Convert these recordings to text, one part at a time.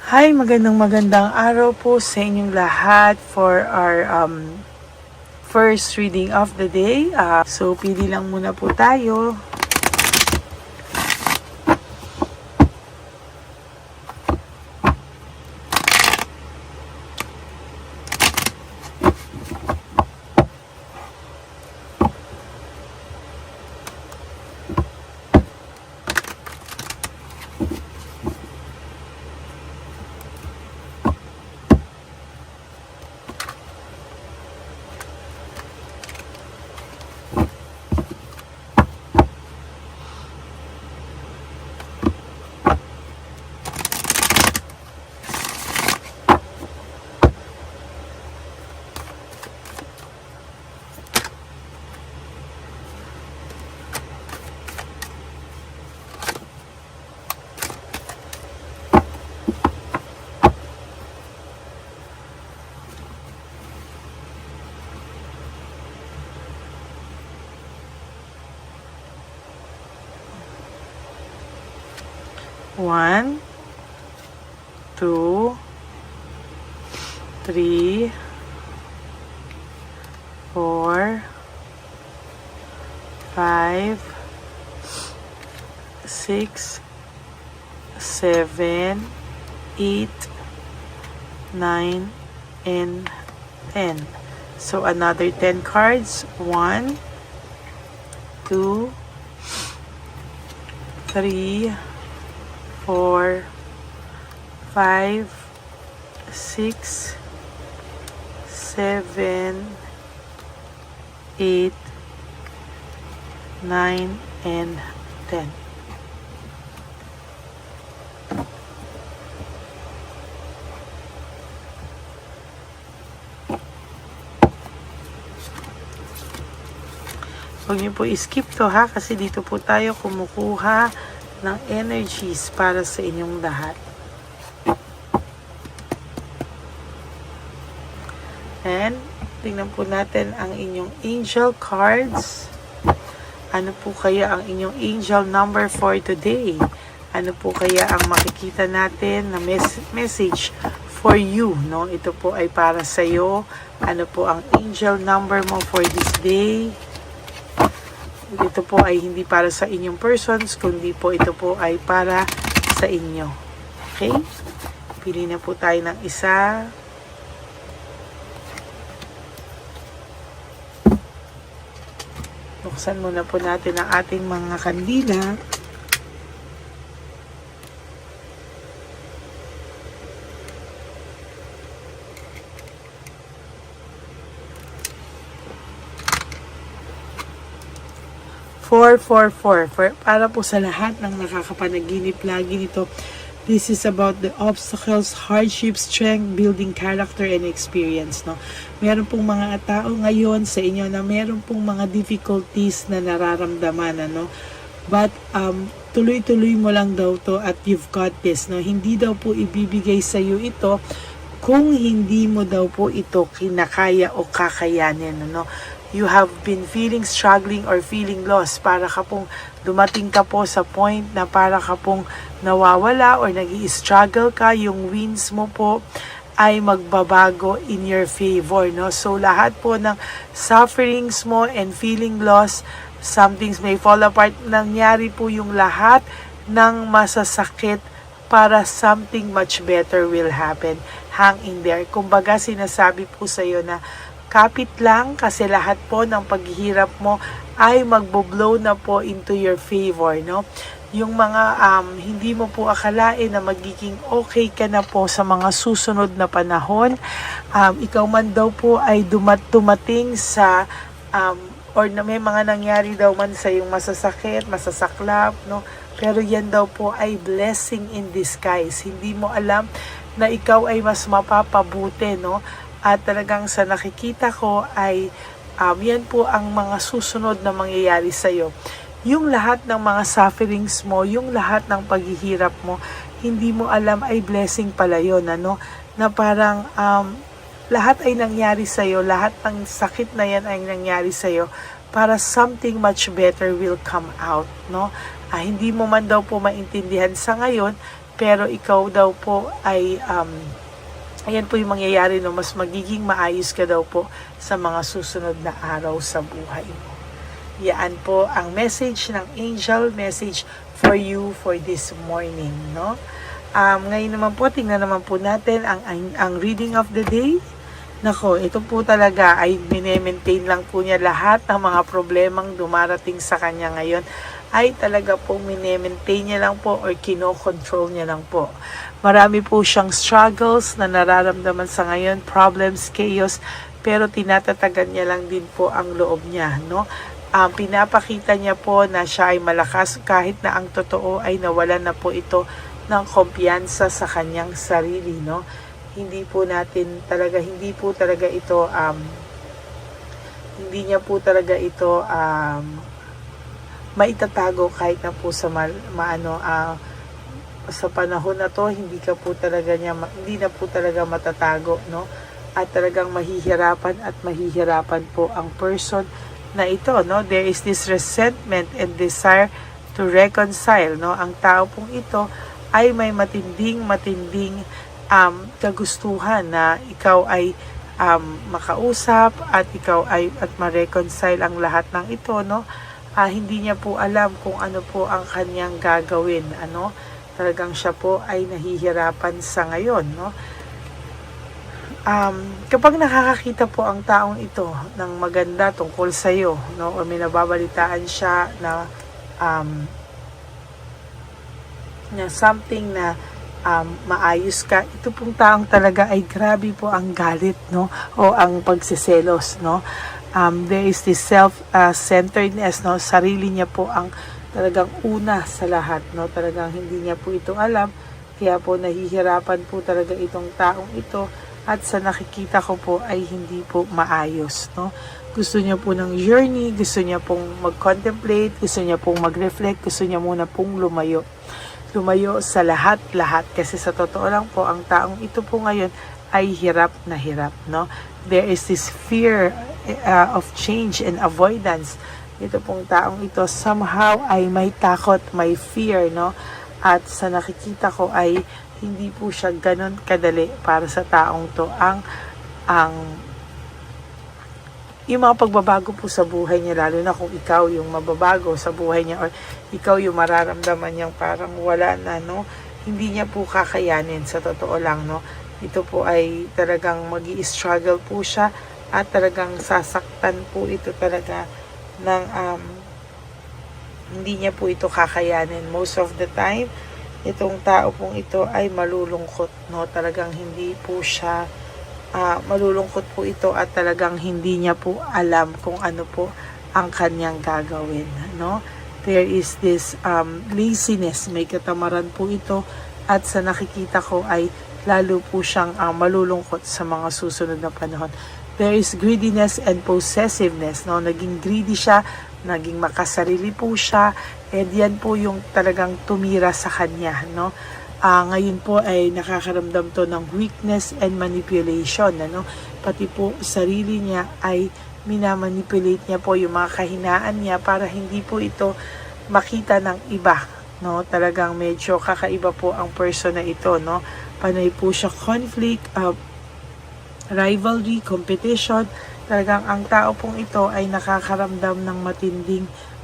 Hi, magandang araw po sa inyong lahat for our first reading of the day. So, pili lang muna po tayo. One, two, three, four, five, six, seven, 8, 9, and 10. So another 10 cards. 1, 2, 3, 4, 5, 6, 7, 8, 9, and 10. Huwag niyo po i-skip to ha, kasi dito po tayo kumukuha ng energies para sa inyong lahat. And tingnan po natin ang inyong angel cards. Ano po kaya ang inyong angel number for today? Ano po kaya ang makikita natin na message for you, no? Ito po ay para sa iyo. Ano po ang angel number mo for this day? Ito po ay hindi para sa inyong persons, kundi po ito po ay para sa inyo. Okay? Pili na po tayo ng isa. Buksan muna po natin ang ating mga kandila. Four, para po sa lahat ng nakakapanaginip lagi nito. This is about the obstacles, hardships, strength, building character and experience, no? Meron pong mga tao ngayon sa inyo na meron pong mga difficulties na nararamdaman, ano? But tuloy-tuloy mo lang daw to at you've got this, no? Hindi daw po ibibigay sa iyo ito kung hindi mo daw po ito kinakaya o kakayanin, ano? You have been feeling struggling or feeling lost. Para ka pong dumating ka po sa point na para ka pong nawawala or nag-i-struggle ka, yung wins mo po ay magbabago in your favor, no? So lahat po ng sufferings mo and feeling lost, some things may fall apart. Nangyari po yung lahat ng masasakit para something much better will happen. Hang in there. Kumbaga sinasabi po sa iyo na kapit lang, kasi lahat po ng paghihirap mo ay magbo-blow na po into your favor, no? Yung mga hindi mo po akalain na magiging okay ka na po sa mga susunod na panahon. Ikaw man daw po ay dumating sa or na may mga nangyari daw man sa yung masasakit, masasaklap, no? Pero yan daw po ay blessing in disguise. Hindi mo alam na ikaw ay mas mapapabuti, no? At talagang sa nakikita ko ay yan po ang mga susunod na mangyayari sa iyo. Yung lahat ng mga sufferings mo, yung lahat ng paghihirap mo, hindi mo alam ay blessing pala yun, ano? Na parang lahat ay nangyari sa iyo, lahat ng sakit na yan ay nangyari sa iyo para something much better will come out, no? Hindi mo man daw po maintindihan sa ngayon, pero ikaw daw po ay ayan po yung mangyayari, no, mas magiging maayos ka daw po sa mga susunod na araw sa buhay mo. Yan po ang message ng angel, message for you for this morning, no? Ngayon naman po, tingnan naman po natin ang reading of the day. Nako, ito po talaga ay mine-maintain lang po niya lahat ng mga problemang dumarating sa kanya ngayon ay talaga po mine-maintain niya lang po or kino-control niya lang po. Marami po siyang struggles na nararamdaman sa ngayon, problems, chaos, pero tinatatagan niya lang din po ang loob niya, no? Pinapakita niya po na siya ay malakas kahit na ang totoo ay nawalan na po ito ng kumpiyansa sa kanyang sarili, no? Hindi po talaga ito hindi niya po talaga ito maitatago kahit na po sa sa panahon na to, hindi na po talaga matatago, no? At talagang mahihirapan po ang person na ito, no? There is this resentment and desire to reconcile, no? Ang tao pong ito ay may matinding kagustuhan na ikaw ay makausap at ma-reconcile ang lahat ng ito, no? Hindi niya po alam kung ano po ang kanyang gagawin, ano? Talagang siya po ay nahihirapan sa ngayon, no? Kapag nakakakita po ang taong ito ng maganda tungkol sa iyo, no, o may nababalitaan siya na something na maayos ka, ito pong taong talaga ay grabe po ang galit, no, o ang pagsiselos, no. There is this self-centeredness, no, sarili niya po ang talagang una sa lahat, no, talagang hindi niya po ito alam, kaya po nahihirapan po talaga itong taong ito. At sa nakikita ko po ay hindi po maayos, no? Gusto niya po ng journey, gusto niya pong mag-contemplate, gusto niya pong mag-reflect, gusto niya muna pong lumayo. Lumayo sa lahat-lahat. Kasi sa totoo lang po, ang taong ito po ngayon ay hirap na hirap, no? There is this fear of change and avoidance. Ito pong taong ito somehow ay may takot, may fear, no? At sa nakikita ko ay hindi po siya ganun kadali para sa taong to yung mga pagbabago po sa buhay niya, lalo na kung ikaw yung mababago sa buhay niya or ikaw yung mararamdaman niyang parang wala na, no? Hindi niya po kakayanin, sa totoo lang, no? Ito po ay talagang magi-struggle po siya at talagang sasaktan po ito talaga ng hindi niya po ito kakayanin. Most of the time, itong tao pong ito ay malulungkot, no? Talagang hindi po siya malulungkot po ito at talagang hindi niya po alam kung ano po ang kanyang gagawin, no? There is this laziness, may katamaran po ito at sa nakikita ko ay lalo po siyang malulungkot sa mga susunod na panahon. There is greediness and possessiveness, no? Naging greedy siya, naging makasarili po siya, and yan po yung talagang tumira sa kanya, no? Ngayon po ay nakakaramdam to ng weakness and manipulation, ano? Pati po sarili niya ay minamanipulate niya po yung mga kahinaan niya para hindi po ito makita ng iba, no? Talagang medyo kakaiba po ang person na ito, no? Panay po siya conflict, rivalry, competition. Talagang ang tao pong ito ay nakakaramdam ng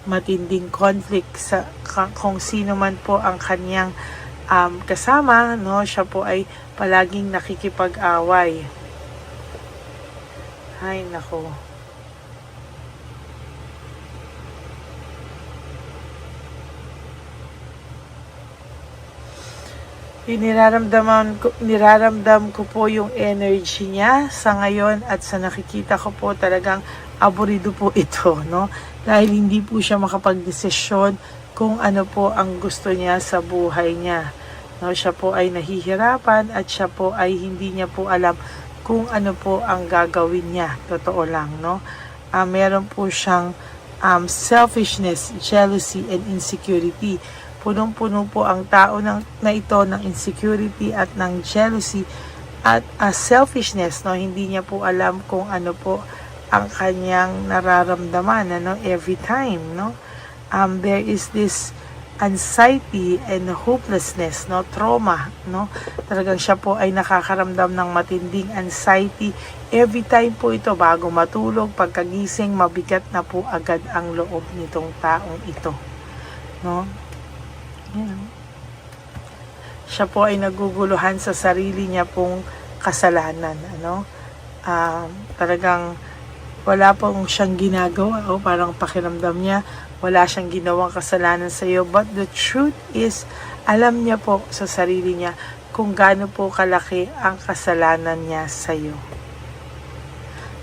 matinding conflict sa kung sino man po ang kanyang kasama, no? Siya po ay palaging nakikipag-away. Ay nako. Niraramdam ko po yung energy niya sa ngayon at sa nakikita ko po talagang aburido po ito, no? Dahil hindi po siya makapagdesisyon kung ano po ang gusto niya sa buhay niya. No, siya po ay nahihirapan at siya po ay hindi niya po alam kung ano po ang gagawin niya. Totoo lang, no? Meron po siyang selfishness, jealousy, and insecurity. Punong-puno po ang tao na ito ng insecurity at ng jealousy at selfishness, no? Hindi niya po alam kung ano po ang kanyang nararamdaman, ano, every time, no? There is this anxiety and hopelessness, no, trauma, no. Talagang siya po ay nakakaramdam ng matinding anxiety every time po ito bago matulog, pagkagising, mabigat na po agad ang loob nitong taong ito, no. Yan. Siya po ay naguguluhan sa sarili niya pong kasalanan, ano. Talagang wala pong siyang ginagawa o parang pakiramdam niya wala siyang ginawang kasalanan sa iyo, but the truth is alam niya po sa sarili niya kung gaano po kalaki ang kasalanan niya sa iyo.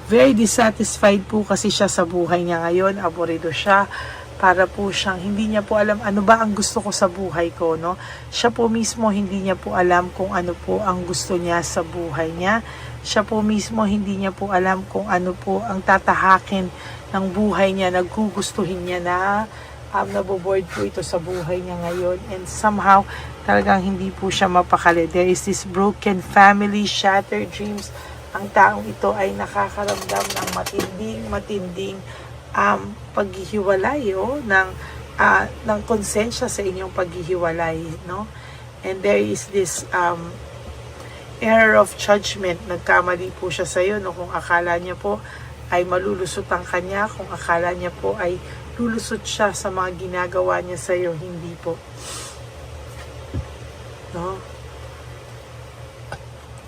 Very dissatisfied po kasi siya sa buhay niya ngayon, aburido siya, para po siyang hindi niya po alam ano ba ang gusto ko sa buhay ko, no. Siya po mismo hindi niya po alam kung ano po ang gusto niya sa buhay niya. Siya po mismo hindi niya po alam kung ano po ang tatahakin ng buhay niya, naggugustuhin niya na naboboard po ito sa buhay niya ngayon, and somehow talagang hindi po siya mapakali. There is this broken family, shattered dreams. Ang taong ito ay nakakaramdam ng matinding paghihiwalay ng konsensya sa inyong paghihiwalay, no. And there is this error of judgment. Nagkamali po siya sa iyo, no, kung akala niya po ay malulusot ang kanya, kung akala niya po ay lulusot siya sa mga ginagawa niya sa iyo, hindi po, no.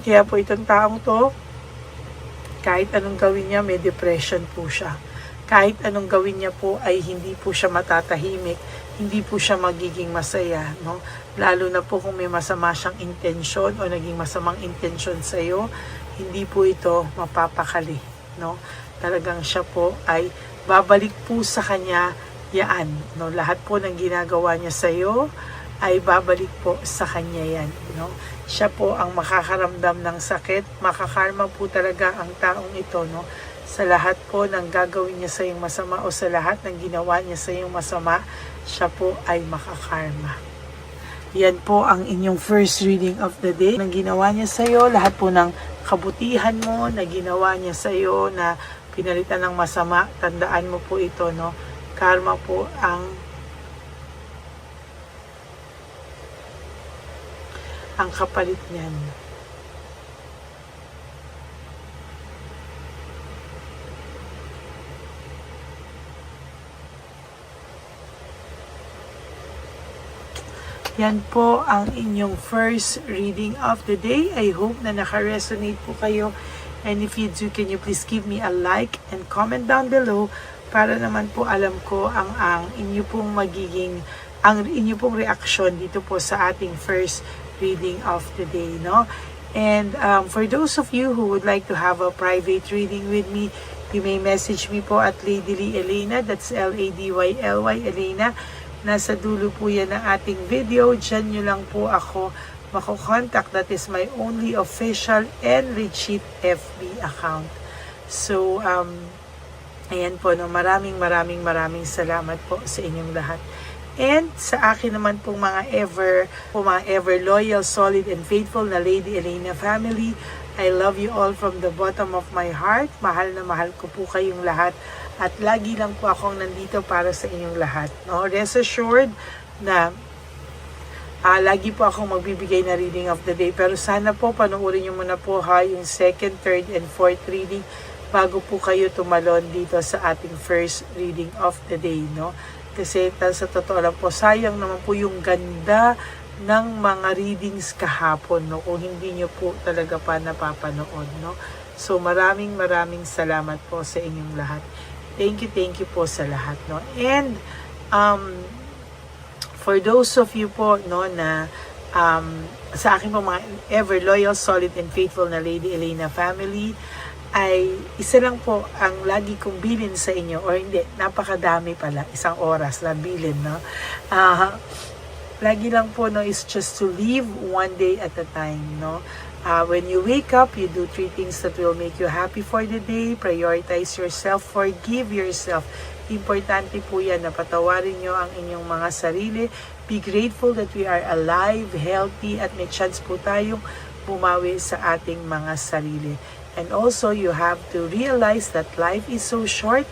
Kaya po itong taong to, kahit anong gawin niya, may depression po siya. Kahit anong gawin niya po ay hindi po siya matatahimik, hindi po siya magiging masaya, no? Lalo na po kung may masama siyang intensyon o naging masamang intensyon sa iyo, hindi po ito mapapakali, no? Talagang siya po ay babalik po sa kanya yan, no? Lahat po ng ginagawa niya sa iyo ay babalik po sa kanya yan, no? Siya po ang makakaramdam ng sakit, makakarma po talaga ang taong ito, no? Sa lahat po ng gagawin niya sa iyong masama o sa lahat ng ginawa niya sa iyong masama, siya po ay makakarma. Yan po ang inyong first reading of the day. Nang ginawa niya sa iyo, lahat po ng kabutihan mo na ginawa niya sa iyo na pinalitan ng masama, tandaan mo po ito, no? Karma po ang kapalit niyan. Yan po ang inyong first reading of the day. I hope na naka-resonate po kayo. And if you do, can you please give me a like and comment down below para naman po alam ko ang inyo pong inyo pong reaction dito po sa ating first reading of the day, no? And for those of you who would like to have a private reading with me, you may message me po at Ladyly Elena. That's Ladyly Elena. Nasa dulo po yan ng ating video. Diyan nyo lang po ako mako-contact. That is my only official and legit FB account. So, ayan po, no, maraming salamat po sa inyong lahat. And sa akin naman pong mga ever loyal, solid, and faithful na Lady Elena family, I love you all from the bottom of my heart. Mahal na mahal ko po kayong lahat. At lagi lang po akong nandito para sa inyong lahat, no? Rest assured na lagi po akong magbibigay na reading of the day. Pero sana po panoorin nyo muna po yung second, third, and fourth reading bago po kayo tumalon dito sa ating first reading of the day, no? Kasi sa totoo lang po, sayang naman po yung ganda ng mga readings kahapon, no? Kung hindi nyo po talaga pa napapanood, no? So maraming salamat po sa inyong lahat. Thank you po sa lahat, no? And for those of you po, no, na sa akin po mga ever loyal, solid, and faithful na Lady Elena family, ay isa lang po ang lagi kong bilin sa inyo, or hindi, napakadami pala, isang oras na bilin, no? Lagi lang po, no, is just to live one day at a time, no? When you wake up, you do 3 things that will make you happy for the day. Prioritize yourself, forgive yourself. Importante po yan na patawarin nyo ang inyong mga sarili. Be grateful that we are alive, healthy, at may chance po tayong bumawi sa ating mga sarili. And also, you have to realize that life is so short.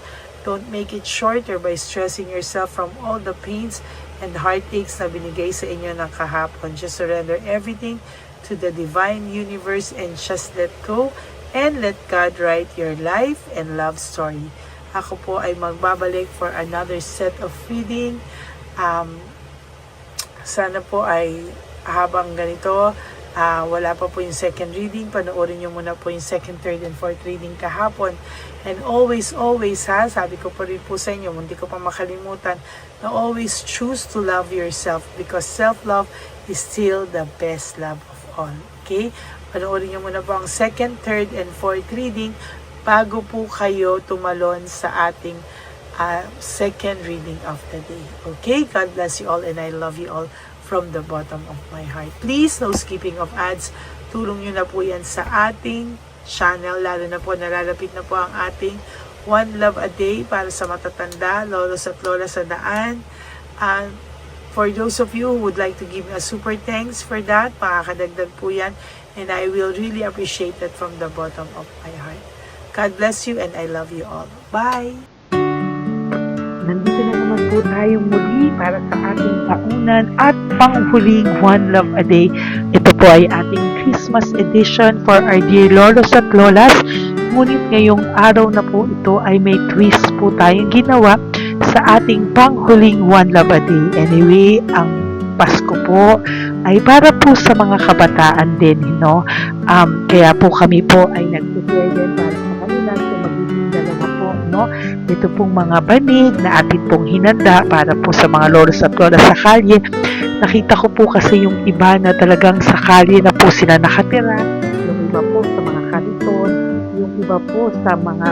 Don't make it shorter by stressing yourself from all the pains and heartaches na binigay sa inyo ng kahapon. Just surrender everything to the divine universe and just let go and let God write your life and love story. Ako po ay magbabalik for another set of reading. Sana po ay habang ganito, wala pa po yung second reading, panoorin nyo muna po yung second, third, and fourth reading kahapon. And always, sabi ko po rin po sa inyo, hindi ko pa makalimutan, na always choose to love yourself because self-love is still the best love of all. Okay? Panoorin nyo muna po ang second, third, and fourth reading bago po kayo tumalon sa ating second reading of the day. Okay? God bless you all and I love you all from the bottom of my heart. Please, no skipping of ads. Tulong nyo na po yan sa ating channel. Lalo na po, nalalapit na po ang ating One Love a Day para sa matatanda, lolos at lola sa daan. And for those of you who would like to give me a super thanks for that, makakadagdag po yan. And I will really appreciate that from the bottom of my heart. God bless you and I love you all. Bye! Nandito na naman po tayo muli para sa ating taunan at panghuling One Love a Day. Ito po ay ating Christmas edition for our dear lolos at lolas. Ngunit ngayong araw na po ito ay may twist po tayong ginawa sa ating panghuling One Love a Day. Anyway, ang Pasko po ay para po sa mga kabataan din, no? Kaya po kami po ay nag-prepare din para sa kanila. So magiging dalawa po, no? Ito pong mga banig na atin pong hinanda para po sa mga lolos at lola sa kalye. Nakita ko po kasi yung iba na talagang sa kalye na po sila nakatira. Yung iba po sa mga kariton. Yung iba po sa mga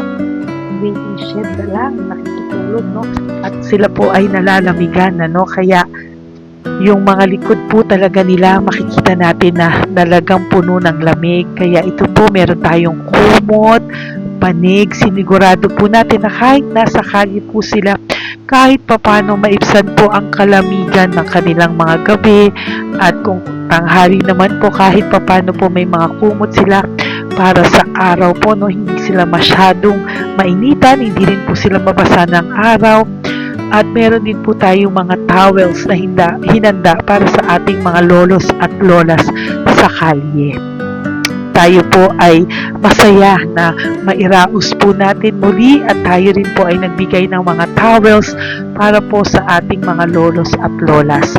waiting shed na lang nakikitulog, no? At sila po ay nalalamigan, no? Kaya yung mga likod po talaga nila makikita natin na talagang puno ng lamig. Kaya ito po meron tayong kumot, panig, sinigurado po natin na kahit nasa kalye po sila, kahit papano maibsan po ang kalamigan ng kanilang mga gabi. At kung tanghali naman po, kahit papano po may mga kumot sila para sa araw po, no? Hindi sila masyadong mainitan, hindi rin po sila mabasa ng araw. At meron din po tayong mga towels na hinanda para sa ating mga lolos at lolas sa kalye. Tayo po ay masaya na mairaos po natin muli at tayo rin po ay nagbigay ng mga towels para po sa ating mga lolos at lolas.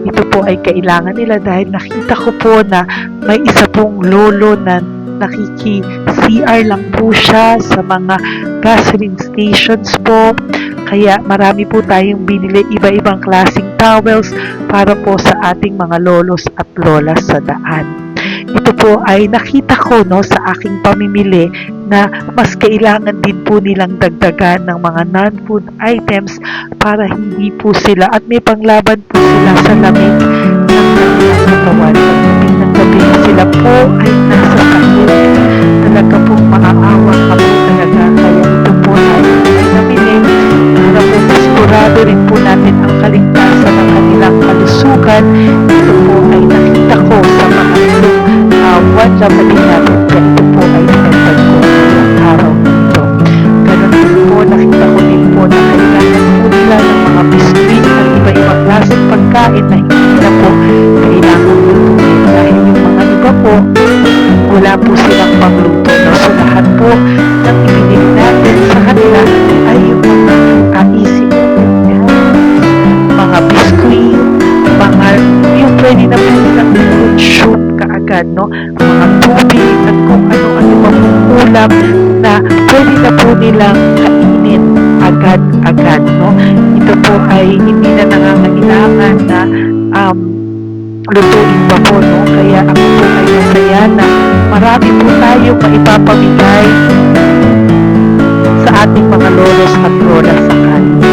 Ito po ay kailangan nila dahil nakita ko po na may isa pong lolo na nakiki-CR lang po siya sa mga gasoline stations po. Kaya marami po tayong binili iba-ibang klaseng towels para po sa ating mga lolos at lolas sa daan. Ito po ay nakita ko, no, sa aking pamimili na mas kailangan din po nilang dagdagan ng mga non-food items para hindi po sila at may panglaban po sila sa lamig ng kanilang katawan. Pagdating ng gabi sila po ay nasa kahit talaga pong maaawa ka po talaga. Kaya ito po ay nabili para po sigurado rin po natin ang kaligtasan ng kanilang kalusugan. Ito po ay nakita ko sa mga One Love a Day natin. Kaya ito po ay pinagtag ko ng araw nito. Ganun din po, nakita ko din po na kailangan po nila ng mga biskuit at iba-ibang klaseng pagkain na hindi na po kailangan lutuin. Dahil yung mga iba po, wala po silang pangluto. No? So lahat po ng ibinili natin sa kanila ay yung mga easy mga biskuit, mga yung pwede na po nilang fruit soup kaagad, no? Mga tubig at kung ano-ano pa pong ulam na pwede na po nilang kainin agad-agad, no? Ito po ay hindi na nangangailangan na lutuin pa po, no? Kaya ako po ay masaya na marami po tayo maipapamigay sa ating mga lolos at lolas sa kanila.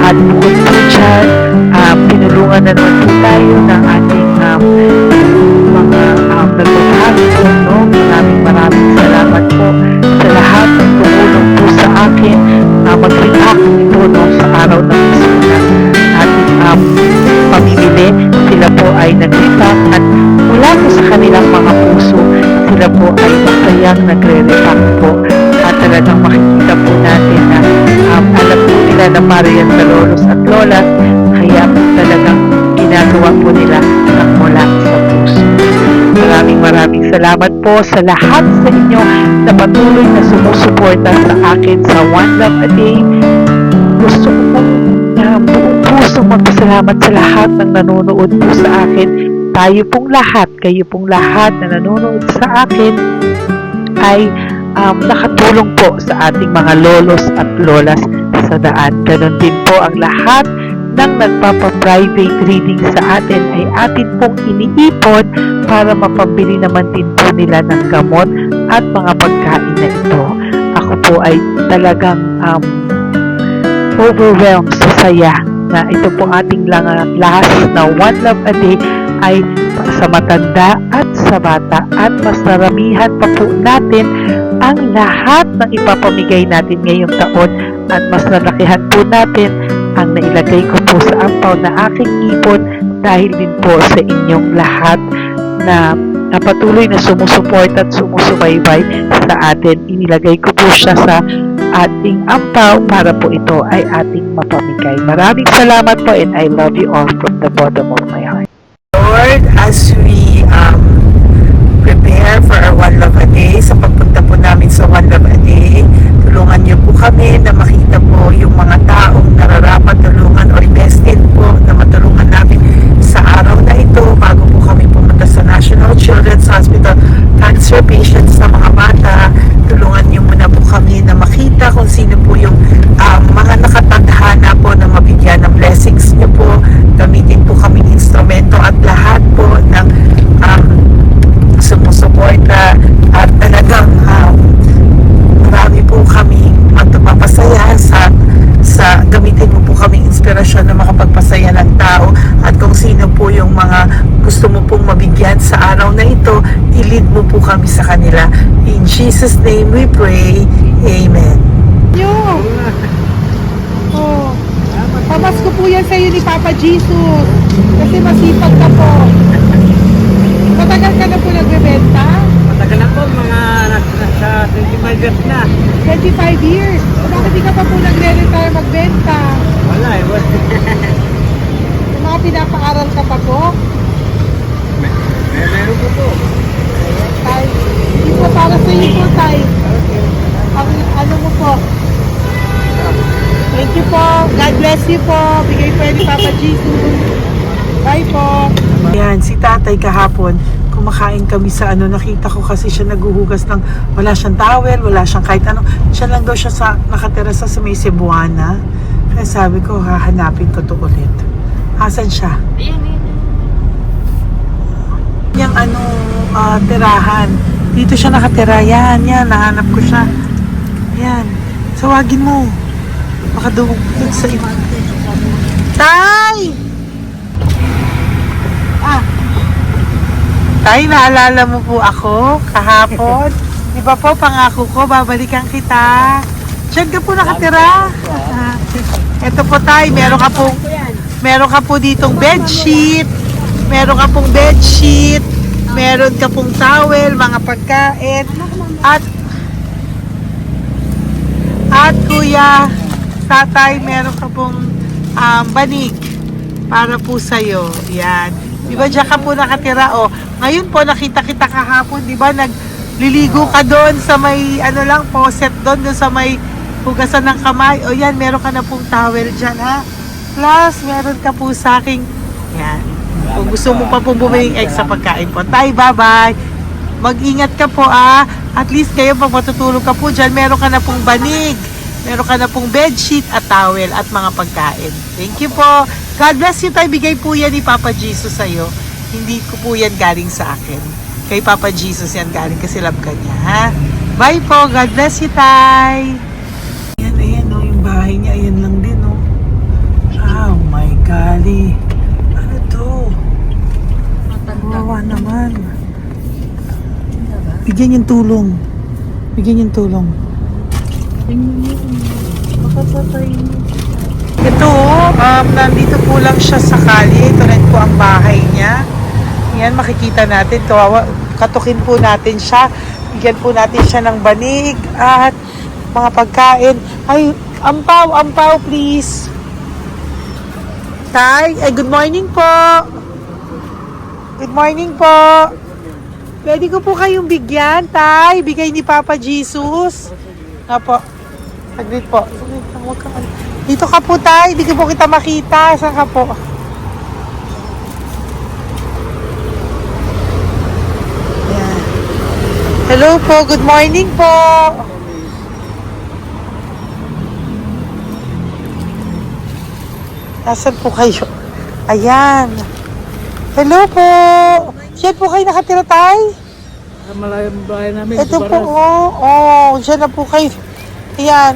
At bukod po dyan, pinulungan na naman po tayo ng ating mga nagbabahan po, no? Maraming salamat po sa lahat ng tumulong po sa akin mag-react ito, no, sa araw ng mismo na ating pamimili. Sila po ay nag-react at mula po sa kanilang mga puso, sila po ay masayang nagre-react po. At talagang makikita po natin na alam po nila na para yan sa lolos at lolas. Kaya kaya po talagang ginagawa po nila ng mula sa puso. Maraming salamat po sa lahat sa inyo na patuloy na sumusuporta sa akin sa One Love a Day. Gusto ko po na buong puso magpasalamat sa lahat ng nanonood po sa akin. Tayo pong lahat, kayo pong lahat na nanonood sa akin ay nakatulong po sa ating mga lolos at lolas sa daan. Ganon din po ang lahat ng nagpapa-private reading sa atin ay atin pong iniipon para mapambili naman din po nila ng gamot at mga pagkain na ito. Ako po ay talagang overwhelmed sa saya na ito po ating last na One Love a Day ay sa matanda at sa bata at mas naramihan pa po natin ang lahat ng ipapamigay natin ngayong taon at mas nalakihan po natin ang nailagay ko po sa ampaw na aking ipon dahil din po sa inyong lahat na patuloy na sumusuport at sumusubaybay sa atin. Inilagay ko po siya sa ating ampaw para po ito ay ating mapamigay. Maraming salamat po and I love you all from the bottom of my heart. Lord, as we prepare for our One Love a Day, sa pagpunta po namin sa One Love a Day, tulungan niyo po kami na makita po yung mga taong nararapat tulungan or destined po na matulungan namin sa araw na ito bago po kami pumunta sa National Children's Hospital cancer patients na mga bata. Tulungan niyo muna po kami na makita kung sino po yung mga nakatadhana po na mabigyan ng blessings niyo po. Gamitin po kami instrumento at lahat po ng sumusuporta at talagang marami po kami mapapasaya sa gamitin mo po kaming inspirasyon na makapagpasaya ng tao at kung sino po yung mga gusto mo pong mabigyan sa araw na ito, i-lead mo po kami sa kanila. In Jesus' name we pray. Amen. Oh, pamasko po yan sa'yo ni Papa Jesus kasi masipag ka po. Matagal ka na po nagbebenta? Matagal na po, mga nasa 25 years na. 25 years. Bakit di ka pa po nagre-retire magbenta? Wala eh. Yung mga pinapaaral ka pa po? Meron po po. Tay, hindi po para sa iyo po, Tay. Ang ano mo po? Thank you po. God bless you po. Bigay po yan ni Papa Jesus. Bye po. Ayan, si tatay kahapon, kumakain kami sa nakita ko kasi siya naguhugas ng, wala siyang towel, wala siyang kahit ano. Siya lang daw siya nakatira sa may Cebuana. Kaya sabi ko, hahanapin ko to ulit. Asan siya? Yung tirahan. Dito siya nakatira. Yan, nahanap ko siya. Yan. Tawagin mo. Baka doon sa iba. Tay! Tay, naalala mo po ako kahapon? Di ba po, pangako ko, babalikan kita. Diyan ka po nakatira. Ito po tay, meron ka po ditong bedsheet. Meron ka pong bedsheet. Meron ka pong towel, mga pagkain. At kuya, tatay, meron ka pong banig para po sa'yo. Yan. Di ba diyan ka po nakatira? O, ngayon po nakita kita kahapon, di ba? Nagliligo ka doon sa may faucet doon sa may hugasan ng kamay. O yan, meron ka na pong towel dyan, ha? Plus, meron ka po sa aking, yan. Kung gusto mo pa pong bumili extra pagkain po. Tay, bye-bye. Mag-ingat ka po, At least kayo, pag matutulog ka po dyan, meron ka na pong banig. Meron ka na pong bedsheet at towel at mga pagkain. Thank you po. God bless you, tay. Bigay po yan ni Papa Jesus sa'yo. Hindi ko po yan galing sa akin. Kay Papa Jesus yan galing kasi love ka niya, ha? Bye po. God bless you, tay. Ayan, yung bahay niya. Ayan lang din, Oh my golly. Ano to? Kawawa naman. Bigyan yung tulong. Ito, nandito po lang siya sa kalye. Ito rin po ang bahay niya. Yan, makikita natin. Katukin po natin siya. Bigyan po natin siya ng banig at mga pagkain. Ay, ampaw, please. Tay, good morning po. Good morning po. Pwede ko po kayong bigyan, Tay. Bigay ni Papa Jesus. Apo. Saglit po. Saglit lang, huwag kang ano. Dito ka po, Tay. Hindi ko po kita makita. Saan ka po? Yan. Hello po. Good morning po. Nasaan po kayo? Ayan. Hello po. Diyan po kayo nakatira, Tay? Sa malayang bahay namin. Ito po, oh. Diyan na po kayo. Ayan.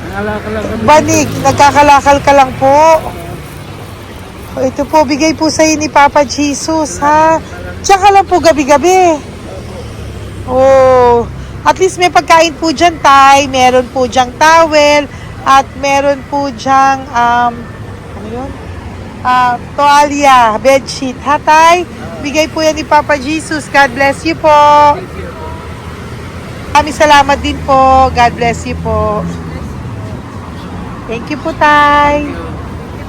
Nangalakal lang kami. Banig, nagkakalakal ka lang po. O, ito po, bigay po sa'yo ni Papa Jesus, ha? Diyan ka lang po gabi-gabi. Oh, at least may pagkain po dyan, Tay. Meron po diyang towel. At meron po diyang, ano yun? Toalya, bedsheet. Ha, Tay? Bigay po yan ni Papa Jesus. God bless you po. Kami salamat din po. God bless you po. Thank you po, Tay.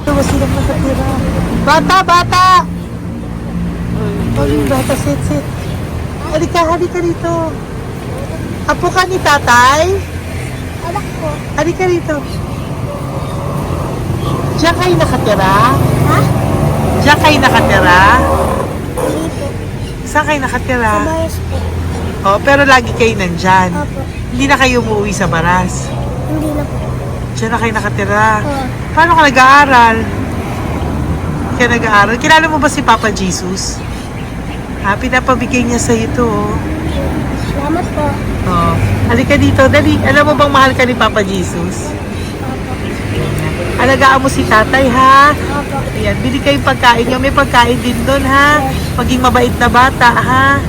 Ito, silang nakatira. Bata! Oh, yung bata, sit. Halika rito. Apo ka ni Tatay? Anak ko. Halika rito. Diyan kayo nakatira? Ha? Diyan kayo nakatira? Dito. Saan kayo nakatira? Kabayas po. Oh, pero lagi kayo nandyan. Opo. Hindi na kayo umuwi sa Baras. Hindi na po. Diyan na kayo nakatira. Oo. Paano ka nag-aaral? Kaya nag-aaral. Kilala mo ba si Papa Jesus? Ha, pinapabigay niya sa ito. Salamat po. Oh. Halika dito. Dali. Alam mo bang mahal ka ni Papa Jesus? Opo. Alagaan mo si tatay, ha? Opo. Ayan, bili kayong pagkain nyo. May pagkain din doon, ha? Maging mabait na bata, ha?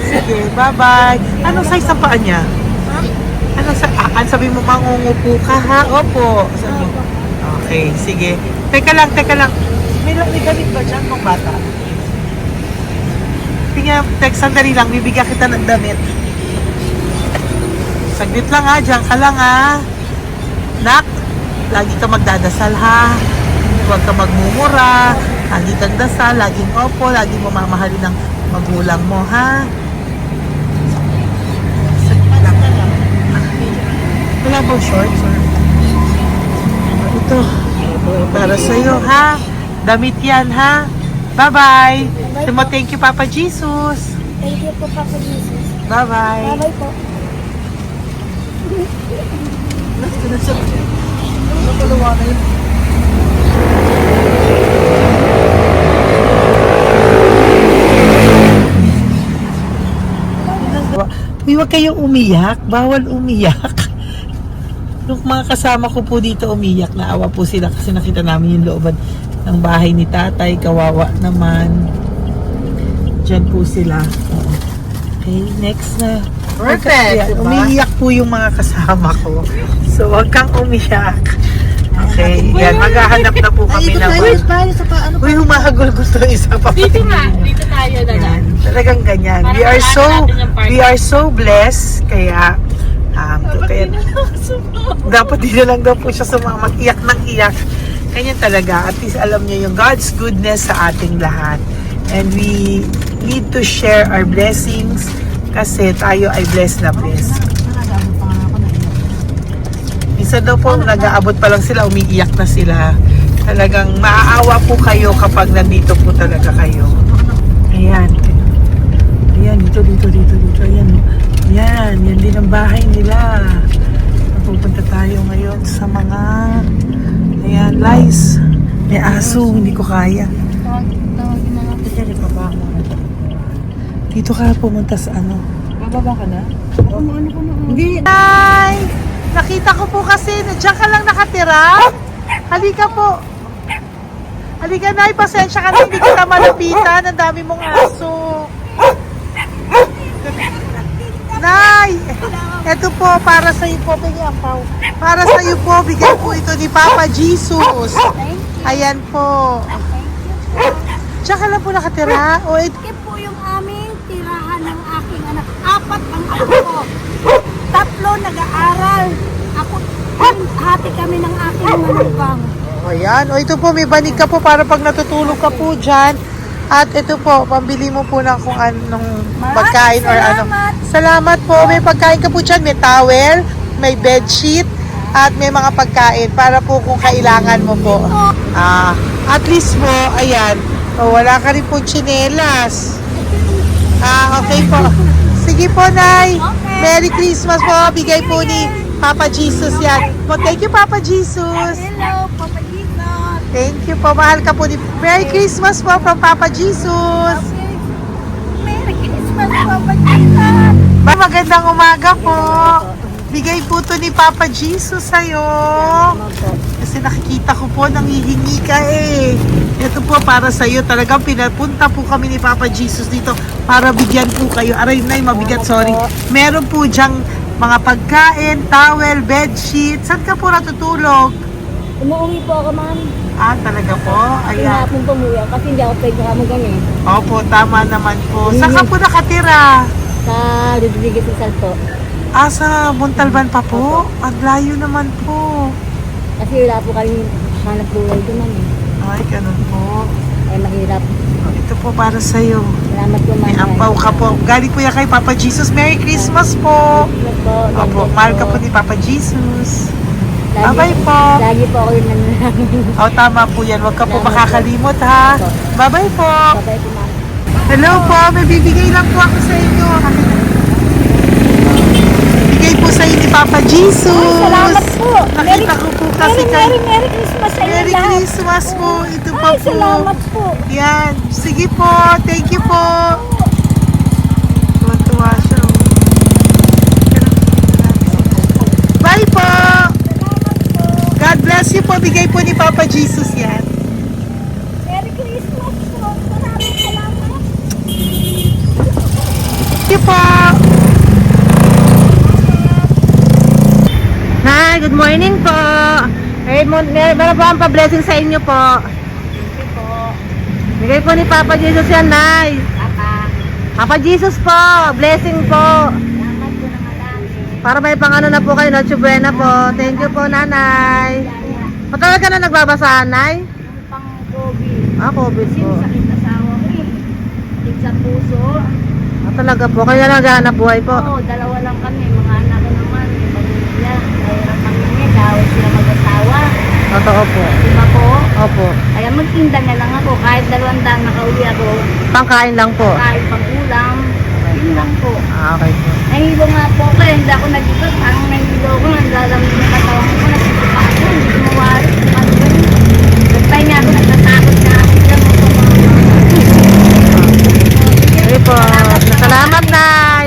Sige, bye-bye. Anong size ang paa niya? Ha? Anong sa... sabi mo, mangungupo ka, ha? Opo. Sabi mo. Okay, sige. Teka lang. May gamit ba dyan kung bata? Tingnan, sandali lang. Bibigyan kita ng damit. Saglit lang, ha? Diyan ka lang, ha? Nak, lagi ka magdadasal, ha? Huwag ka magmumura. Lagi kang dasal. Laging opo. Laging mo mamahalin ng magulang mo, ha? Saglit lang. Wala bang shorts? Ito. Para sa'yo, ha? Damit yan, ha? Bye-bye. Thank you, Papa Jesus. Thank you po, Papa Jesus. Bye-bye. Bye-bye po. Uy, huwag kayong umiyak. Bawal umiyak. Nung mga kasama ko po dito umiyak, naawa po sila kasi nakita namin yung looban ng bahay ni tatay. Kawawa naman. Diyan po sila. Okay, next na. Perfect, Yan, diba? umiiyak po yung mga kasama ko. So, huwag kang umiyak. Okay, yan. Maghahanap na po kami ng... tayo sa paano. Uy, humahagol gusto isa pa. Dito tayo na lang. Talagang ganyan. Para We are so blessed. Kaya, dapat di na lang daw po siya sumama. Iyak ng iyak. Ganyan talaga. At least alam niyo yung God's goodness sa ating lahat. And we need to share our blessings kasi tayo ay blessed na blessed. Minsan daw po, nag-aabot pa lang sila, umiiyak na sila. Talagang maaawa po kayo kapag nandito po talaga kayo. Ayan. Ayan, dito. Ayan. Yan din ang bahay nila. Pupunta tayo ngayon sa mga... Ayan, lice. May aso, hindi ko kaya. Tawagin na lang. Dito ka pumunta sa ano? Bababa ka na? Hindi. Hi! Nakita ko po kasi na dyan ka lang nakatira. Halika po. Halika, Nay. Pasensya ka na. Hindi kita malapitan. Ang dami mong aso. Nay! Ito po, para sa iyo po. Bigyan pa. Para sa iyo po, bigyan po ito ni Papa Jesus. Ayan po. Diyan ka lang po nakatira. O, ito. Ito po yung aming tirahan ng aking anak. 4 ang anak ko. 3 nag-aaral. Ako, hati kami ng aking manugang. O yan. O ito po, may banig ka po para pag natutulog ka po dyan. At ito po, pambili mo po ng kung anong pagkain or ano. Salamat po. May pagkain ka po dyan. May towel, may bedsheet, at may mga pagkain para po kung kailangan mo po. At least po, ayan. O, wala ka rin po tsinelas. Okay po. Sige po, Nay. Merry Christmas po. Bigay po ni Papa Jesus yan. Thank you, Papa Jesus. Hello, Papa Jesus. Thank you po. Mahal ka po ni... Merry Christmas po from Papa Jesus. Merry Christmas, Papa Jesus. Magandang umaga po. Bigay po to ni Papa Jesus sa'yo. Kasi nakikita ko po, nanghihingi ka eh. Ito po para sa'yo. Talagang pinapunta po kami ni Papa Jesus dito para bigyan po kayo. Aray, Nay, mabigat, sorry. Meron po dyang mga pagkain, towel, bedsheet. Saan ka po natutulog? Umuwi po ako, ma'am. Talaga po? Ayan. Hinapon po umuwi ako kasi hindi ako pwede hamagan eh. Opo, tama naman po. Saan ka po nakatira? Sa Rodriguez Rizal po. Sa Montalban pa po? Ang layo naman po. Kasi wala po kami hanap buhay doon, ma'am eh. Ay, ganun po. Ay, mahirap. Ito po para sa'yo. Salamat po, ma'am. May ampaw ka po. Galing po yan kay Papa Jesus. Merry Christmas po. Salamat po. Opo, mahal ka po ni Papa Jesus. Lagi- Bye-bye po. Lagi po ako yung nananangin. Tama po yan. Huwag ka po Salamat makakalimot ha. Bye-bye po. Babay po, ma'am. Hello po. May bibigay lang po ako sa inyo. Bigay po sa inyo ni Papa Jesus. Salamat po. Nakita ko po kasi kayo. Merry Christmas sa inyo Merry lahat. Christmas po. Ito pa Ay, po. salamat po. Yan. Sige po. Thank you po. Tuwa-tuwa siya. Bye po. God bless you po. Bigay po ni Papa Jesus yan. Merry Christmas po. Maraming salamat. Thank you po. Hi, good morning po. Meron po ang pa-blessing sa inyo po. Bigay po ni Papa Jesus yan, Nay. Papa Jesus po, blessing po. Para may pangano na po kayo, Noche Buena po. Thank you po, Nanay. Matagal ka na nagbabasahan, Nay? Pang-COVID. COVID po. Sakit asawa ko eh. Sakit sa puso. Talaga po, kaya naghahanap buhay po. Oo, dalawa lang kami. Mga anak ko naman. May pamilya. Mahirap kami niya. Dawit sila mag-asawa. Totoo po. Diba po? Opo. Kaya magtinda na lang ako. Kahit 200 nakauwi ako. Pangkain lang po. Kahit pang ulam. Yun lang po. Okay po. Nahilo nga po ako. Hindi ako nag-ibig. Parang nahilo ako. Naglalamig na katawan ko. Nagsipa ako. Hindi ko mawari. Ano ba yun? Nagpay nga ako. Nagtatakot nga ako. Diyan mo po mga Okay po. Salamat, Nay.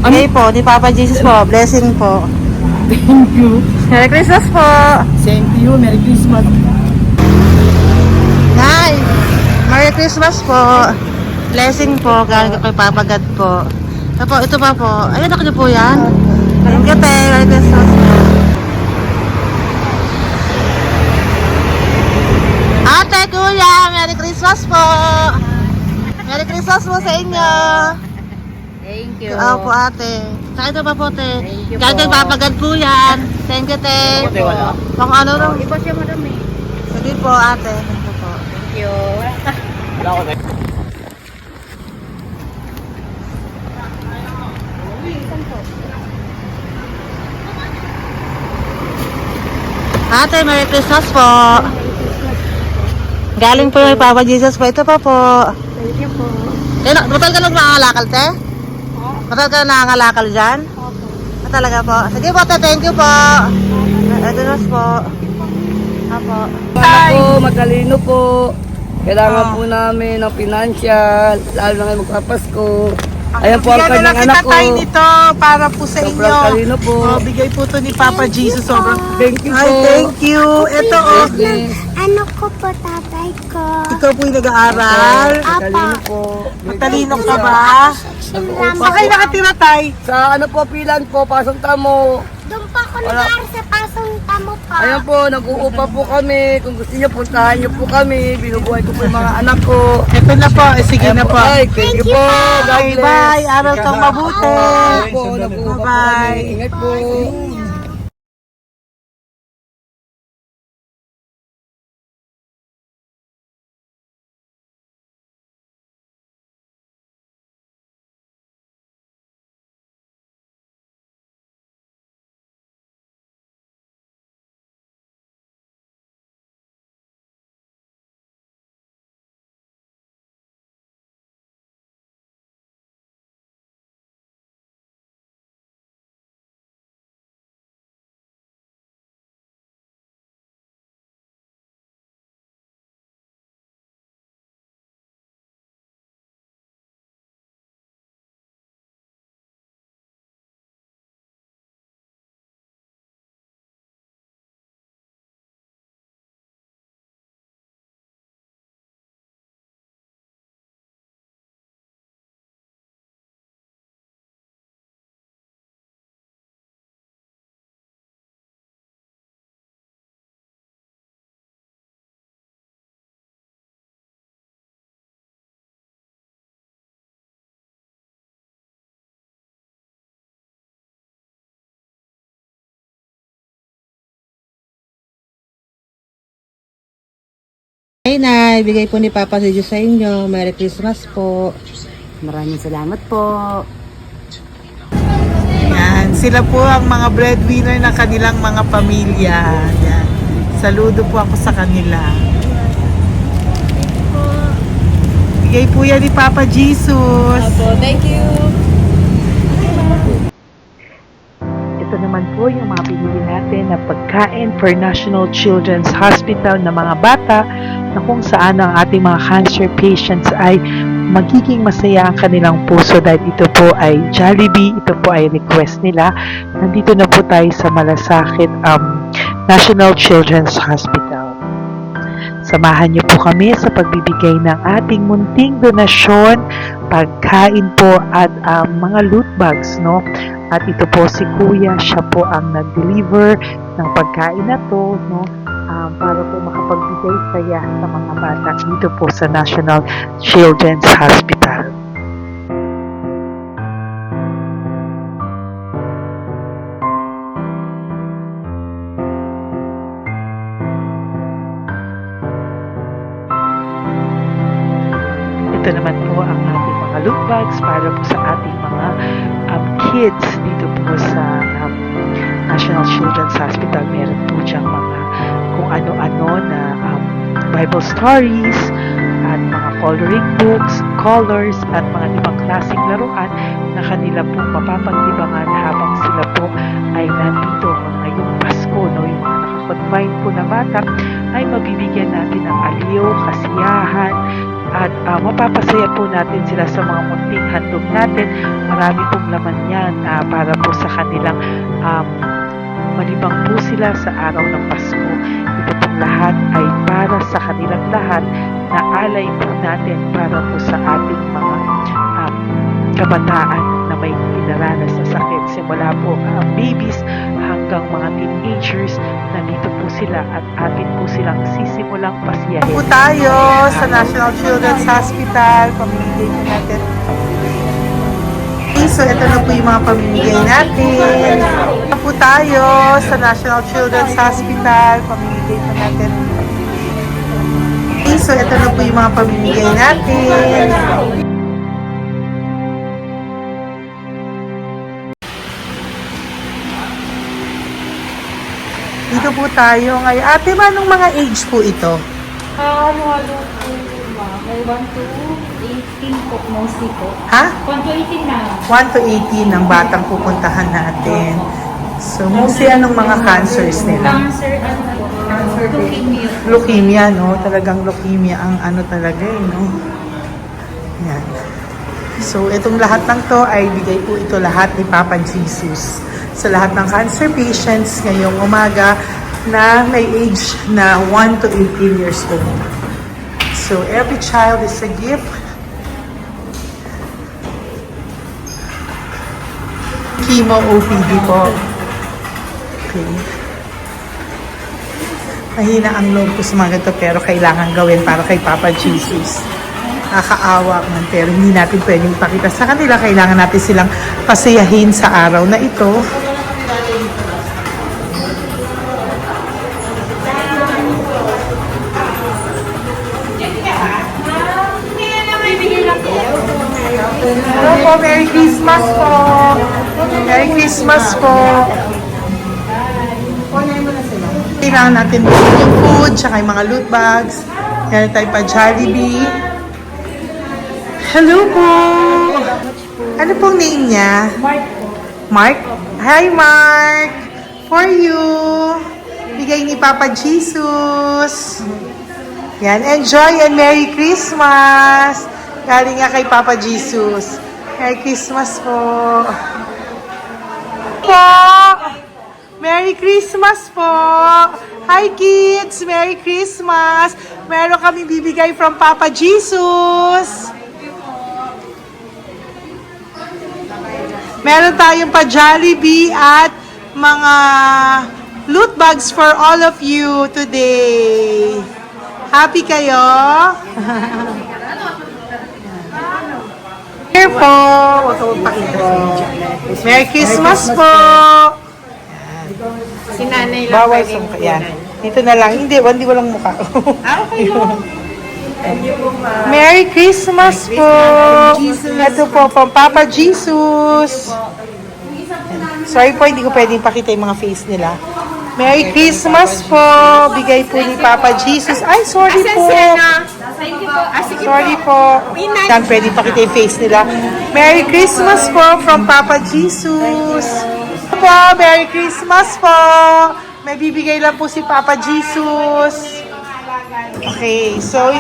Okay po, ni Papa Jesus po. Blessing po. Thank you. Merry Christmas po. Same to you. Merry Christmas. Nay, Merry Christmas po. Blessing po, galing kay Papa God po. Ito pa po. Ayun, ako niyo po yan. Thank you, te. Merry Christmas po. Ate, kuya, Merry Christmas po. Merry Christmas po sa inyo. Thank you. Po, ate. Saka ito pa po, te. Thank you Galing kay po. Papa God po yan. Thank you, te. Ate, wala. Pang ano lang. Iba siya marami. Sige po, ate. Thank you po. Thank you. Wala ko na. Ate, Merry Christmas po. Galing po kay Papa Jesus po. Ito pa po. Thank you po. Batal ka nangangalakal, te? Batal ka nangangalakal dyan? Talaga po. Sige po, te. Thank you po. Ito na po. Apo. Anak ko, matalino po. Kailangan po namin ng financial, lalo na ngayon magpapasko. Ayan po ang Bigyan na lang kanyang anak kita ko. tayo nito para po sa inyo. Sobrang talino po. Bigay po to ni Papa Jesus. Sobrang... Thank you Ay, po. thank you. Ito, oh. Bless. Ano ko po, tatay ko? Ikaw po yung nag-aaral. Matalino po. Matalino ka ba? Saan kayo nakatira, tay? Sa ano po, pilan po, pasong tamo. Doon pa ako nag-aaral sa pasong tamo pa. Ayan po, nag-uupa po kami. Kung gusto niyo, puntahan niyo po kami. Binubuhay ko po yung mga anak ko. Ito na po. Sige na po. Ay, thank you po. God Bye, bless. bye. Araw kang mabuti. Ayan po, nag-uupa po Bye-bye. kami. Ingat po. Hey, Nay, bigay po ni Papa Jesus sa inyo. Merry Christmas po. Maraming salamat po. Yan, sila po ang mga breadwinner ng kanilang mga pamilya. Yan. Saludo po ako sa kanila. Bigay po yan ni Papa Jesus. Thank you. Ito naman po yung mga pinili natin na pagkain for National Children's Hospital na mga bata na kung saan ang ating mga cancer patients ay magiging masaya ang kanilang puso dahil ito po ay Jollibee, ito po ay request nila. Nandito na po tayo sa Malasakit National Children's Hospital. Samahan niyo po kami sa pagbibigay ng ating munting donasyon, pagkain po at mga loot bags, no? At ito po si Kuya, siya po ang nag-deliver ng pagkain na to, no? Para po makapagbigay saya sa mga bata dito po sa National Children's Hospital. Ito naman po ang ating mga loot bags para po sa ating mga kids dito po sa National Children's Hospital. Meron po diyang mga kung ano-ano na Bible stories at mga coloring books, colors at mga ibang klaseng laruan na kanila po mapapaglibangan habang sila po ay nandito ngayong Pasko, no? Yung mga nakakonfine po na bata ay mabibigyan natin ng aliw, kasiyahan, at mapapasaya po natin sila sa mga munting handog natin. Marami pong laman yan para po sa kanilang malibang po sila sa araw ng Pasko. Ito pong lahat ay para sa kanilang lahat na alay po natin para po sa ating mga kabataan na may pinaranas na sakit. Simula po babies hanggang mga teenagers, nandito po sila at atin po silang sisimulang pasiyahin. Po tayo sa National Children's Hospital. Pamimigay po natin. So, ito na po yung mga pamimigay natin. Ito po tayo sa National Children's Hospital. Pamimigay po natin. So, ito na po yung mga pamimigay natin. Dito po tayo ngayon. Ate, anong mga age po ito? Halo-halo po ba? May 1 to 18 po, mostly po. Ha? 1 to 18 na. 1 to 18 ang batang pupuntahan natin. So, mostly anong mga cancers nila? Cancer, ano po? Leukemia. Leukemia, no? Talagang leukemia ang ano talaga, no? Yan. So, itong lahat ng to ay bigay po ito lahat ni Papa Jesus sa lahat ng cancer patients ngayong umaga na may age na 1 to 18 years old. So, every child is a gift. Chemo OPD po. Okay. Mahina ang loob ko sa mga ganito pero kailangan gawin para kay Papa Jesus. Nakakaawa man pero hindi natin pwedeng ipakita sa kanila. Kailangan natin silang pasayahin sa araw na ito. Hello po, Merry Christmas po. Merry Christmas po. Kailangan natin yung food, tsaka yung mga loot bags. Yan tayo pa Jollibee. Hello po. Ano pong name niya? Mark. Mark? Hi Mark. For you. Bigay ni Papa Jesus. Yan, enjoy and Merry Christmas. Galing nga kay Papa Jesus. Merry Christmas po. Merry Christmas po. Hi kids, Merry Christmas. Meron kami bibigay from Papa Jesus. Meron tayong pa Jollibee at mga loot bags for all of you today. Happy kayo? Here po. Huwag ka magpakita sa video. Merry Christmas po. Si nanay lang Bawal pwedeng sa yan. kunan. Dito na lang. Hindi, walang mukha. Okay lang. Merry Christmas po! Ito po, from Papa Jesus. Sorry po, hindi ko pwedeng pakita yung mga face nila. Merry Christmas po! Bigay po ni Papa Jesus. Ay, sorry po! Sorry po. Yan, pwedeng pakita yung face nila. Merry Christmas po from Papa Jesus. Po, Merry Christmas po! May bibigay lang po si Papa Jesus. Okay, so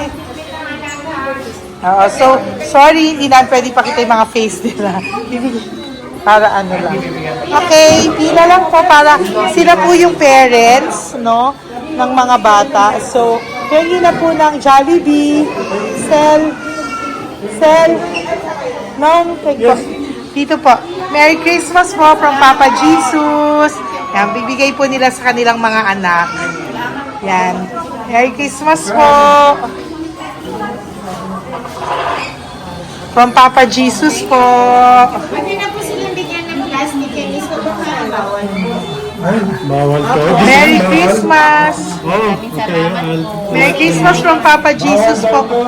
sorry, hindi na pwede pakita yung mga face nila. Para ano lang. Okay, pila lang po para sila po yung parents, no, ng mga bata. So, pengi na po ng Jollibee, Sel, dito po. Merry Christmas po from Papa Jesus. Yan, bibigay po nila sa kanilang mga anak. Yan. Merry Christmas po. From Papa Jesus po. Pwede na po silang bigyan ng plastic candies ko po bawal. Ay, bawal to. Merry Christmas. Oh, okay. Merry Christmas from Papa Jesus po. Mga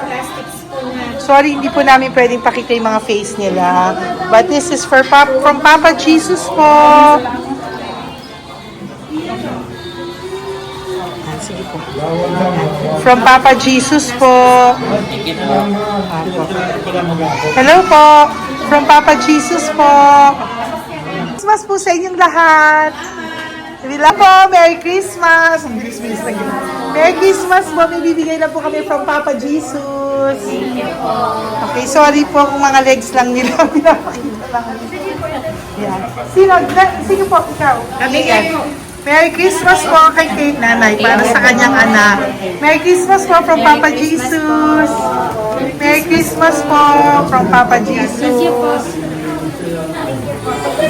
plastics po na. Sorry, hindi po namin pwedeng pakita yung mga face nila. But this is from Papa Jesus po. Sige po. From Papa Jesus po. Hello po. From Papa Jesus po. Christmas po sa inyong lahat. Hello po. Merry Christmas. Merry Christmas po. May bibigay na po kami from Papa Jesus. Okay, sorry po kung mga legs lang nila. Pinapakita lang. Yan. Sige po, ikaw. Kabigay mo. Merry Christmas po kay nanay para sa kanyang anak. Merry Christmas po from Papa Jesus. Merry Christmas po from Papa Jesus.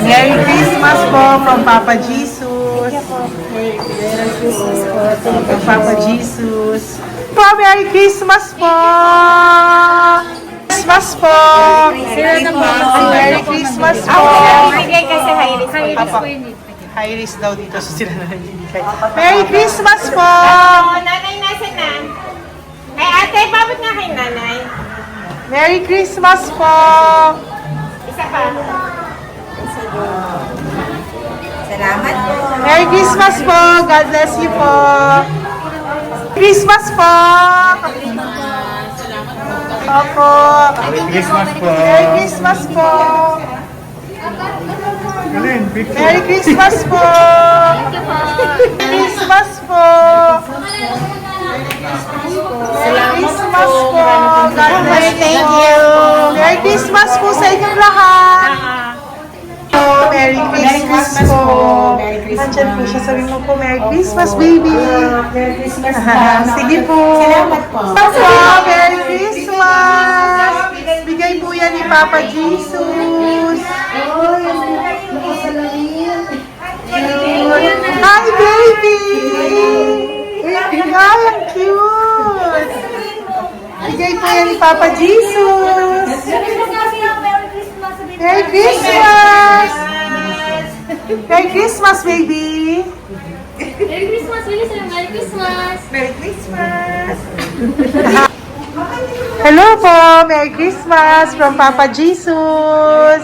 Merry Christmas po from Papa Jesus. Merry Christmas po from Papa Jesus. Po, Merry Christmas po. Christmas po. Merry Christmas po. Bigay kasi high-risk. High-risk po yun. High risk daw dito so sila na nagbibigay. Merry Christmas po! Nanay, nasa na? Ay, ate, babot nga kay nanay. Merry Christmas po! Isa pa. Salamat po. Merry Christmas po! God bless you po! Christmas po! Opo! Merry Christmas po. Merry Christmas po! Merry Christmas po! Merry Christmas po! Merry Christmas po! God bless you! Merry Christmas po sa inyong lahat! Merry Christmas po! Nandyan po siya. Sabi mo po, Merry Christmas, baby! Merry Christmas sige po! Salamat po! Merry Christmas! Bigay po yan ni Papa Jesus! Hi, baby! Ay, ang cute! Bigay po yan ni Papa Jesus! Merry Christmas! Merry Christmas, baby! Merry Christmas! Bilis sila! Merry Christmas! Merry Christmas! Hello po! Merry Christmas from Papa Jesus!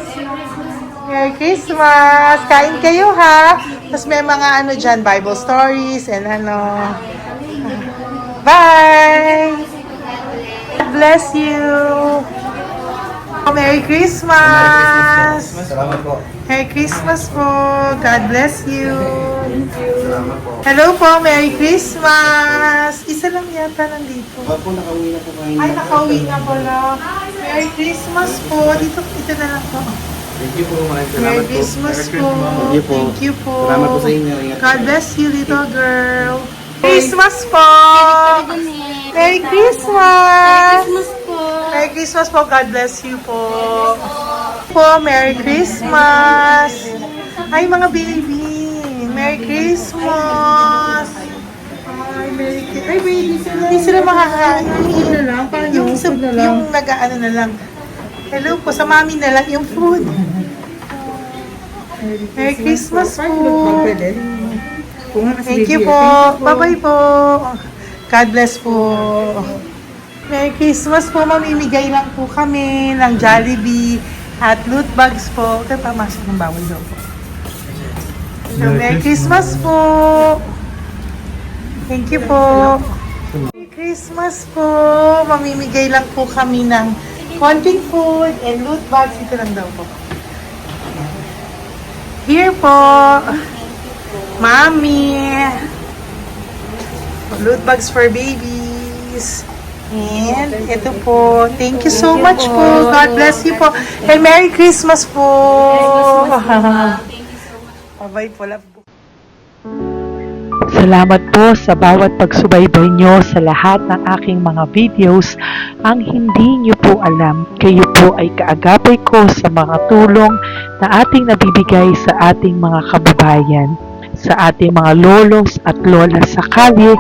Merry Christmas! Kain kayo ha! Tapos may mga ano dyan, Bible stories and ano. Bye! God bless you! Merry Christmas! Salamat po. Merry Christmas po! God bless you! Hello po! Merry Christmas! Isa lang yata nandito. Opo, nakauwi na po kayo. Ay, nakauwi na pala. Merry Christmas po! Dito na lang po. Thank you po. Maraming Merry salamat po. Christmas po! Thank you po. Thank you po! Salamat po sa inyo. Ingat po. God bless you, little girl! Christmas po! Merry Christmas! Merry Christmas po! God bless you po! Merry Christmas! Ay, mga baby! Merry Christmas! Ay, Merry Christmas! Ay, baby! Hindi sila makakain. Yung isa, yung nag-ano na lang. Hello po, sa mami na lang yung food. Merry Christmas po! Thank you po. Bye-bye po. God bless po. Merry Christmas po. Mamimigay lang po kami ng Jollibee at loot bags po. Kaya pamasok ng bawal daw po. So, Merry Christmas po. Thank you po. Merry Christmas po. Mamimigay lang po kami ng konting food and loot bags. Ito lang daw po. Here po. Mami. Loot bags for babies. And ito po. Thank you so much po. God bless you po. And Merry Christmas po. Bye-bye po. Love po. Salamat po sa bawat pagsubaybay nyo sa lahat ng aking mga videos. Ang hindi nyo po alam, kayo po ay kaagapay ko sa mga tulong na ating nabibigay sa ating mga kababayan, sa ating mga lolos at lola sa kalye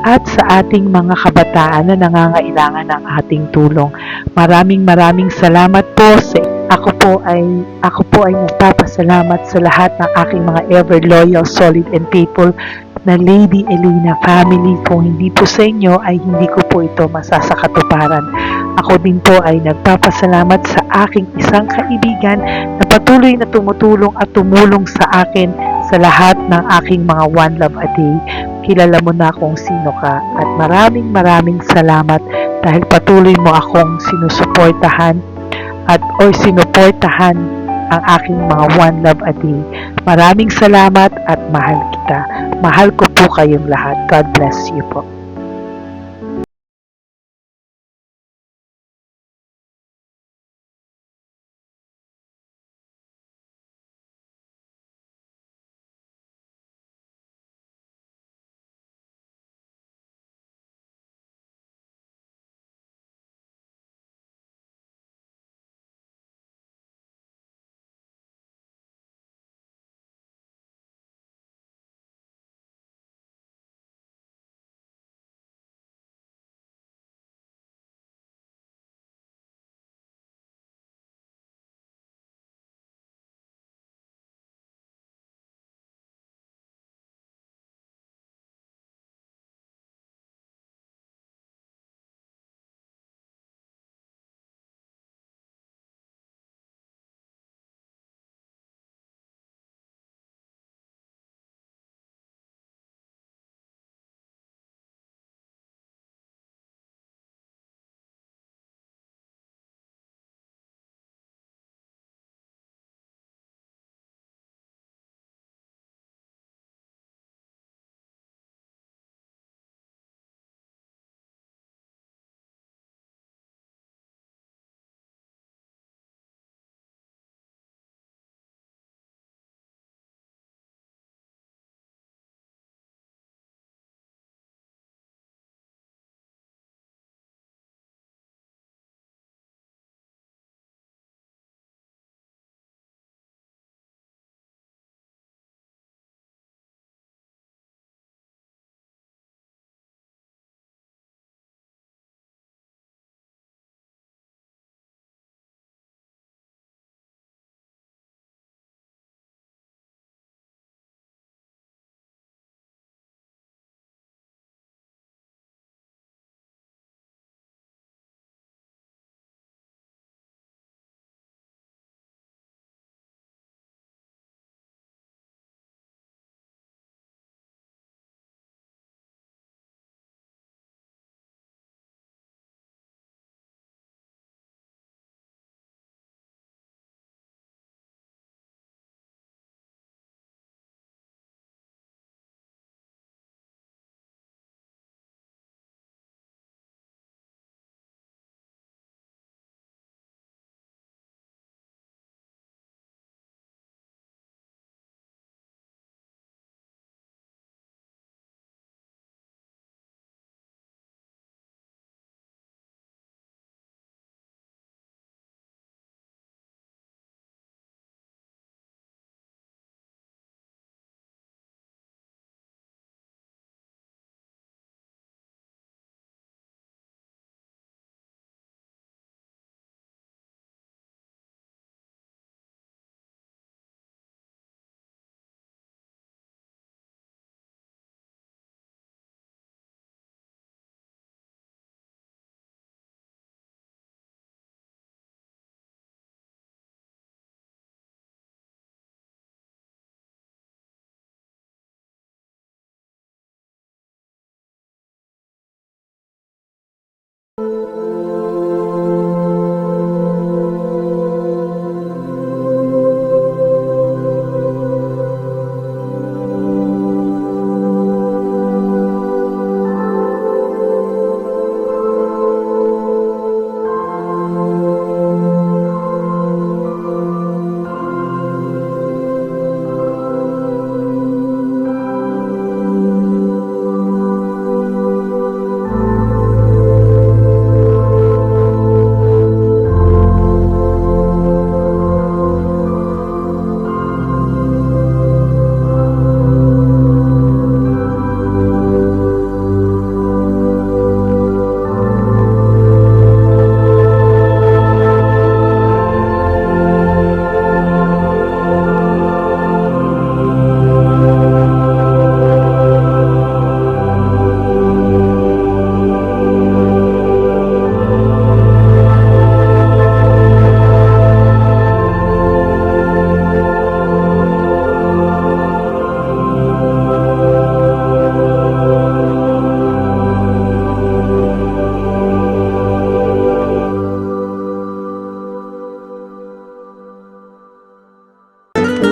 at sa ating mga kabataan na nangangailangan ng ating tulong. Maraming salamat po sa ako po ay nagpapasalamat sa lahat ng aking mga ever loyal, solid and faithful na Lady Elena family. Kung hindi po sa inyo ay hindi ko po ito masasakatuparan. Ako din po ay nagpapasalamat sa aking isang kaibigan na patuloy na tumutulong at tumulong sa akin sa lahat ng aking mga One Love a Day. Kilala mo na kung sino ka at maraming salamat dahil patuloy mo akong sinusuportahan or sinuportahan ang aking mga One Love a Day. Maraming salamat at mahal kita. Mahal ko po kayong lahat. God bless you po.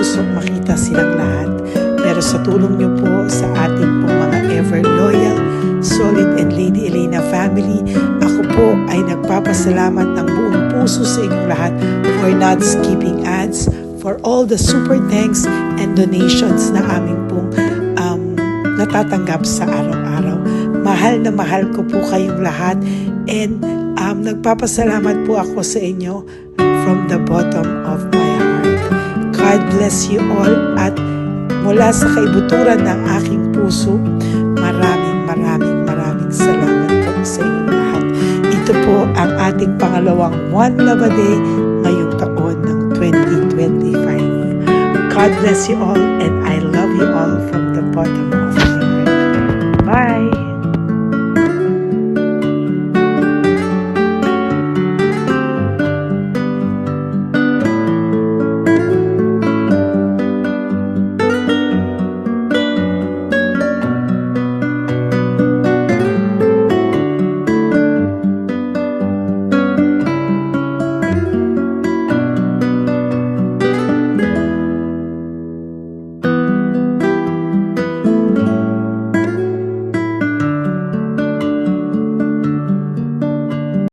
gustong makita silang lahat. Pero sa tulong niyo po sa ating pong mga ever loyal, solid and Lady Elena family, ako po ay nagpapasalamat ng buong puso sa inyong lahat for not skipping ads, for all the super thanks and donations na aming pong natatanggap sa araw-araw. Mahal na mahal ko po kayong lahat and nagpapasalamat po ako sa inyo from the bottom of my heart. God bless you all at mula sa kaibuturan ng aking puso, maraming salamat po sa inyong lahat. Ito po ang ating pangalawang One Love a Day ngayong taon ng 2025. God bless you all and I love you all from the bottom of